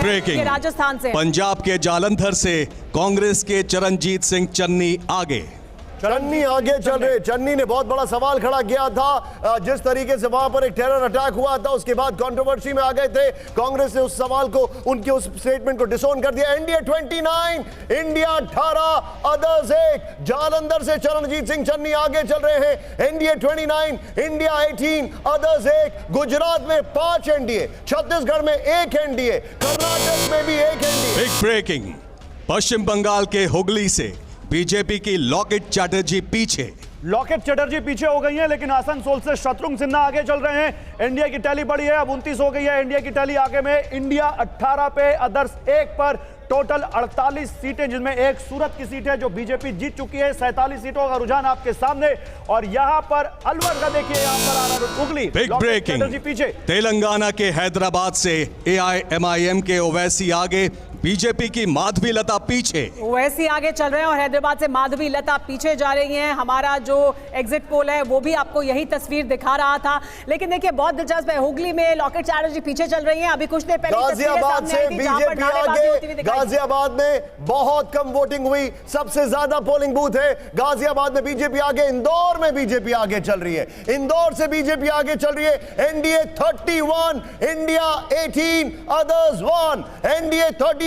Breaking Rajasthan से। पंजाब के जालंधर से कांग्रेस के चरणजीत सिंह चन्नी आगे। चन्नी आगे चल रहे। चन्नी ने बहुत बड़ा सवाल खड़ा किया था। जिस तरीके से वहां पर एक टेरर अटैक हुआ था, उसके बाद कंट्रोवर्सी में आ गए थे। कांग्रेस ने उस सवाल को, उनके उस स्टेटमेंट को डिसोन कर दिया। NDA 29, India 18, others 1। जालंधर से चरणजीत सिंह चन्नी आगे चल रहे हैं। NDA 29, India 18, others 1। गुजरात में 5 एनडीए, छत्तीसगढ़ में 1 एनडीए, कर्नाटक में भी 1 एनडीए। बिग ब्रेकिंग, पश्चिम बंगाल के हुगली से बीजेपी की लॉकेट चैटर्जी पीछे। लॉकेट चैटर्जी पीछे हो गई है, लेकिन आसनसोल से शत्रुघ्न सिन्हा आगे चल रहे हैं। एनडीए की टैली बढ़ी है, अब 29 हो गई है एनडीए की टैली। आगे में इंडिया 18 पे, अदर्स 1 पर। टोटल 48 सीटें, जिनमें एक सूरत की सीट है जो बीजेपी जीत चुकी है। 47 सीटों का रुझान आपके सामने। और यहां पर अलवर का देखिए, यहां पर आ रहा हुगली। बिग ब्रेकिंग, पीछे तेलंगाना के हैदराबाद से एआईएमआईएम के ओवैसी आगे, बीजेपी की माधवी लता पीछे। ओवैसी आगे चल रहे हैं और हैदराबाद से माधवी लता पीछे जा रही हैं। हमारा जो एग्जिट पोल है वो भी आपको यही तस्वीर दिखा रहा था। लेकिन देखिए बहुत दिलचस्प है, हुगली में लॉकेट चैटर्जी पीछे चल रही हैं। अभी कुछ देर पहले गाजियाबाद से बीजेपी आगे। गाजियाबाद में बहुत कम वोटिंग हुई, सबसे ज्यादा पोलिंग बूथ है गाजियाबाद में बीजेपी आगे। इंदौर में बीजेपी आगे चल रही है, इंदौर से बीजेपी आगे चल रही है। NDA 31, India 18, others 1। NDA 31,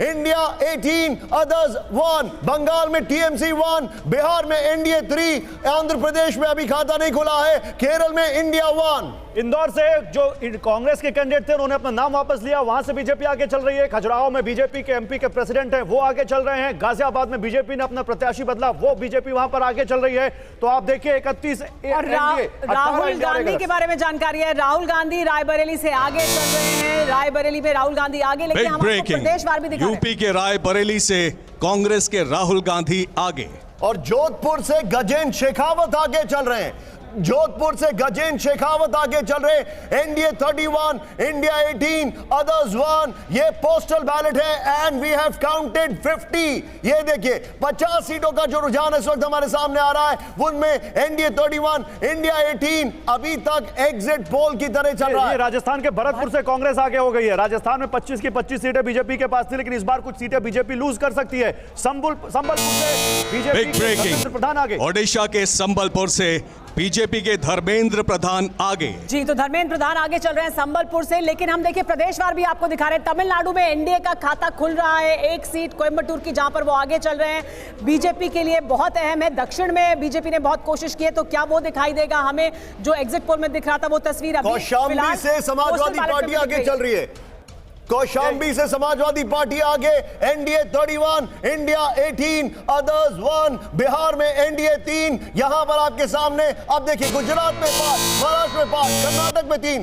India 18, others 1। Bengal में टीएमसी 1, बिहार में एनडीए 3, आंध्र प्रदेश में अभी खाता नहीं खुला है, केरल में इंडिया 1। इंदौर से जो कांग्रेस के कैंडिडेट थे उन्होंने अपना नाम वापस लिया, वहां से बीजेपी आगे चल रही है। खजुराहो में बीजेपी के एमपी के प्रेसिडेंट हैं, वो आगे चल रहे हैं। गाजियाबाद में बीजेपी ने अपना प्रत्याशी बदला, वो बीजेपी वहां पर आगे चल रही है। तो आप देखिए 31। और राहुल गांधी के बारे में जानकारी है। राहुल गांधी रायबरेली से आगे चल रहे हैं। रायबरेली में राहुल गांधी आगे, लेकिन हम आपको प्रदेशवार भी दिखा रहे हैं। यूपी के रायबरेली से कांग्रेस के राहुल गांधी आगे। और जोधपुर से गजेंद्र शेखावत आगे चल रहे हैं। जोधपुर से गजेंद्र शेखावत आगे चल रहे हैं। NDA 31, India 18, others 1। ये पोस्टल बैलेट है एंड वी हैव काउंटेड 50। ये देखिए 50 सीटों का जो रुझान इस वक्त हमारे सामने आ रहा है, उनमें एनडीए 31, इंडिया 18 अभी तक एग्जिट पोल की तरह चल रहा है। राजस्थान के भरतपुर से कांग्रेस आगे हो गई है। राजस्थान में 25 की 25 सीटें बीजेपी के पास थी, लेकिन इस बार कुछ सीटें बीजेपी लूज कर सकती है। संबलपुर से बीजेपी प्रधान आगे। ओडिशा के संबलपुर से बीजेपी के धर्मेंद्र प्रधान आगे। जी, तो धर्मेंद्र प्रधान आगे चल रहे हैं संबलपुर से। लेकिन हम देखिए प्रदेशवार भी आपको दिखा रहे हैं। तमिलनाडु में एनडीए का खाता खुल रहा है, एक सीट कोयम्बटूर की, जहां पर वो आगे चल रहे हैं। बीजेपी के लिए बहुत अहम है। दक्षिण में बीजेपी ने बहुत कोशिश की है, तो क्या वो दिखाई देगा हमें? जो एग्जिट पोल में दिख रहा था वो तस्वीर अभी कौशाम्बी से समाजवादी पार्टी आगे चल रही है। कौशाम्बी से समाजवादी पार्टी आगे। NDA 31, India 18, others 1। बिहार में एनडीए 3। यहां पर आपके सामने अब देखिए गुजरात में 5, महाराष्ट्र में 5, कर्नाटक में 3।